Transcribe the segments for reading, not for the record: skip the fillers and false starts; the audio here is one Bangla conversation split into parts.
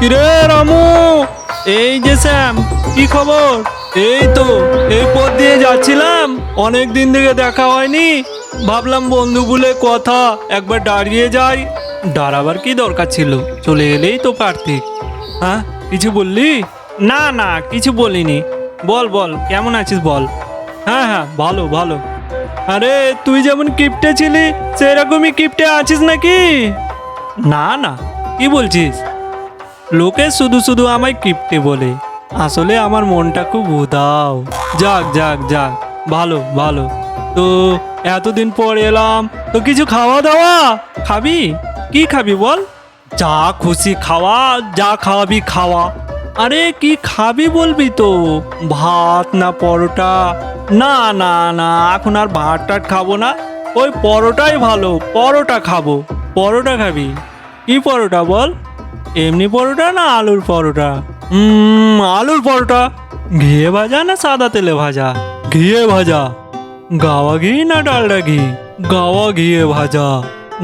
কিরে রামু, এই যে শ্যাম, কি খবর? এই তো এই পথ দিয়ে যাচ্ছিলাম, অনেক দিন থেকে দেখা হয়নি, ভাবলাম বন্ধু বলে কথা, একবার দাঁড়িয়ে যাই। দাঁড়াবার কি দরকার ছিল, চলে এলেই তো পারতি। হ্যাঁ, কিছু বললি? না না, কিছু বলিনি। বল বল, কেমন আছিস বল। হ্যাঁ হ্যাঁ, ভালো ভালো। আরে তুই যেমন কিপটে ছিলি সেরকমই কিপটে আছিস নাকি? না না, কি বলছিস? লোকে শুধু শুধু আমায় কিপটে বলে, আসলে আমার মনটা খুব উদাও। যাক যাক যাক, ভালো ভালো। তো এতদিন পর এলাম, তো কিছু খাওয়া দাওয়া খাবি? কি খাবি বল? যা খুশি খাওয়া, যা খাওয়াবি খাওয়া। আরে কি খাবি বলবি তো? ভাত না পরোটা? না না না, এখন আর ভাত টাট খাবো না, ওই পরোটাই ভালো, পরোটা খাবো। পরোটা খাবি? কি পরোটা বল? এমনি পরোটা না আলুর পরোটা? আলুর পরোটা। ঘিয়ে ভাজা না সাদা তেলে ভাজা? ঘিয়ে ভাজা। গাওয়া ঘি না ডালডা ঘি? গাওয়া ঘিয়ে ভাজা।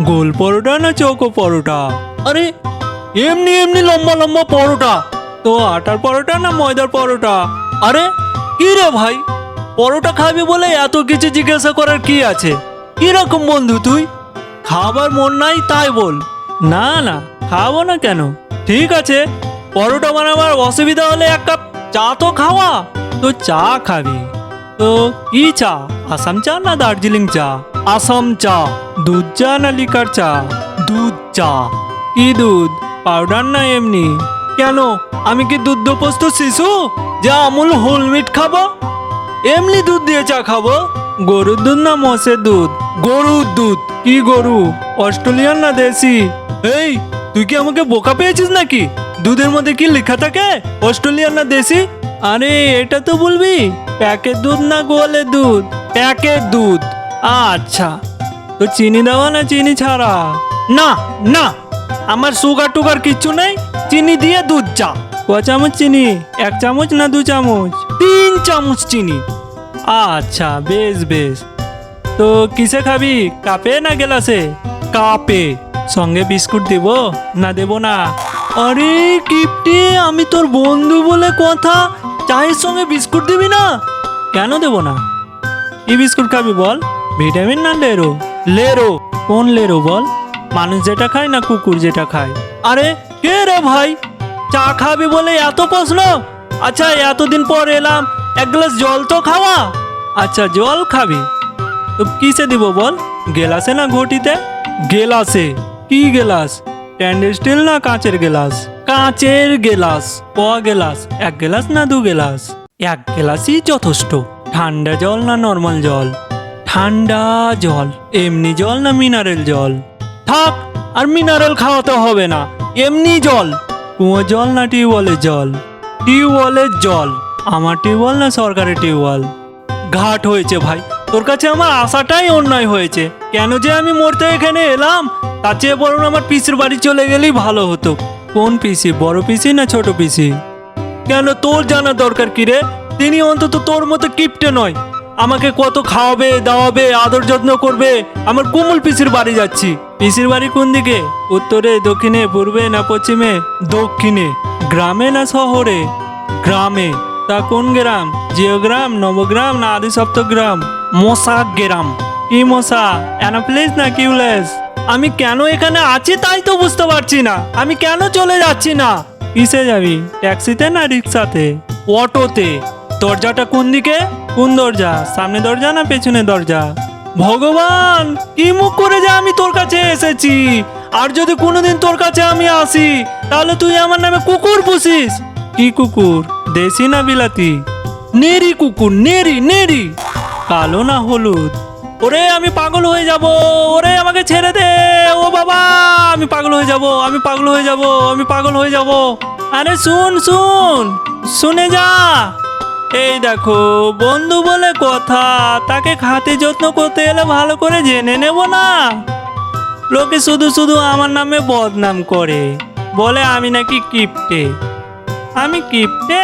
গোল পরোটা না চৌকো পরোটা? আরে এমনি এমনি লম্বা লম্বা পরোটা। তো আটার পরোটা না ময়দার পরোটা? আরে কি রে ভাই, পরোটা খাবি বলে এত কিছু জিজ্ঞাসা করার কি আছে? কিরকম বন্ধু তুই? খাবার মন নাই তাই বল। না না, খাবো না কেন? ঠিক আছে, পরোটা বানাবার অসুবিধা হলে এক কাপ চা তো খাওয়া। তো চা খাবি? তো কি চা? আসাম চা না দার্জিলিং চা? আসাম চা। দুধ চা না লিকার চা? দুধ চা। কি দুধ, পাউডার না এমনি? কেন, আমি কি দুগ্ধপোষ্য শিশু যা আমুল হোলমিট খাবো? এমনি দুধ দিয়ে চা খাবো? গরুর দুধ না মোষের দুধ? গরুর দুধ। কি গরু, অস্ট্রেলিয়ান না দেশি? এই তুই কি আমাকে বোকা পেয়েছিস নাকি? দুধের মধ্যে কি লেখা থাকে, অস্ট্রেলিয়ান না দেশি? আরে এটা তো বলবি, প্যাকেট দুধ না গোয়ালের দুধ? প্যাকেট দুধ। আচ্ছা, তো চিনি দেওয়া না চিনি ছাড়া? না না, আমার সুগার টুগার কিচ্ছু নেই, চিনি দিয়ে দুধ চা। ক চামচ চিনি? 1 চামচ না 2 চামচ? 3 চামচ চিনি। আচ্ছা বেশ বেশ। তো কিসে খাবি, কাপে না গেলাসে? কাপে। সঙ্গে বিস্কুট দেব না দেব না? আরে কিপটে, আমি তোর বন্ধু বলে কথা, চায়ের সঙ্গে বিস্কুট দিবি না? কেন দেব না? কি বিস্কুট খাবি বল? ভিটামিন না লেরো? লেরো। কোন লেরো বল? মানুষ যেটা খায় না কুকুর যেটা খায়? আরে কে রে ভাই, চা খাবি বলে এত প্রশ্ন? আচ্ছা এতদিন পর এলাম, এক গ্লাস জল তো খাওয়া। আচ্ছা জল খাবি, তো কিসে দিব বল? গেলাসে না ঘটিতে? গেলাসে। কি গেলাস, স্টেনলেস স্টিল না কাঁচের গেলাস? কাঁচের গেলাস। ক গেলাস, 1 গেলাস না 2 গেলাস? 1 গেলাসই যথেষ্ট। ঠান্ডা জল না নর্মাল জল? ঠান্ডা জল। এমনি জল না মিনারেল জল? থাক, আর মিনারেল খাওয়াতে হবে না, এমনি জল। কুয়োর জল না টিউবওয়েলের জল? টিউবওয়েলের জল। আমার টিউবওয়েল না সরকারের টিউবওয়েল? ঘাট হয়েছে ভাই, তোর কাছে আমার আশাটাই অন্যায় হয়েছে। কেন যে আমি মরতে এখানে এলাম, তার চেয়ে বরং আমার পিসির বাড়ি চলে গেলেই ভালো হতো। কোন পিসি, বড় পিসি না ছোট পিসি? কেন, তোর জানা দরকার কি রে? তিনি অন্তত তোর মতো কিপটে নয়, আমাকে কত খাওয়াবে দাওয়াবে, আদর যত্ন করবে। আমার কুমুল পিসির বাড়ি যাচ্ছি। পিসির বাড়ি কোন দিকে, উত্তরে দক্ষিণে পূর্বে না পশ্চিমে? দক্ষিণে। গ্রামে না শহরে? গ্রামে। তা কোন গ্রাম, জিওগ্রাম, নবগ্রাম না আদি সপ্তগ্রাম? মশা গ্রাম। কি মশা, অ্যানাফিলিস না কিউলেস? আমি কেন এখানে আছি তাই তো বুঝতে পারছি না, আমি কেন চলে যাচ্ছি না? কিসে যাবি, ট্যাক্সিতে না রিক্সাতে? অটোতে। দরজাটা কোন দিকে, কোন দরজা, সামনে দরজা না পেছনে দরজা? ভগবান, কি মুখ করে যে আমি তোর কাছে এসেছি, আর যদি কোনোদিন তোর কাছে আমি আসি তাহলে তুই আমার নামে কুকুর পুষিস। কি কুকুর, দেশি না বিলাতি? নেরি কুকুর, নেরি নেরি। কালো না হলুদ? ওরে আমি পাগল হয়ে যাব, ওরে আমাকে ছেড়ে দে, ও বাবা আমি পাগল হয়ে যাব, আমি পাগল হয়ে যাব, আমি পাগল হয়ে যাব। আরে শুন শুন, শুনে যা। এই দেখো, বন্ধু বলে কথা, তাকে খাতে যত্ন করতে এলে ভালো করে জেনে নেব না? লোকে শুধু শুধু আমার নামে বদনাম করে, বলে আমি নাকি কিপটে। আমি কিপটে?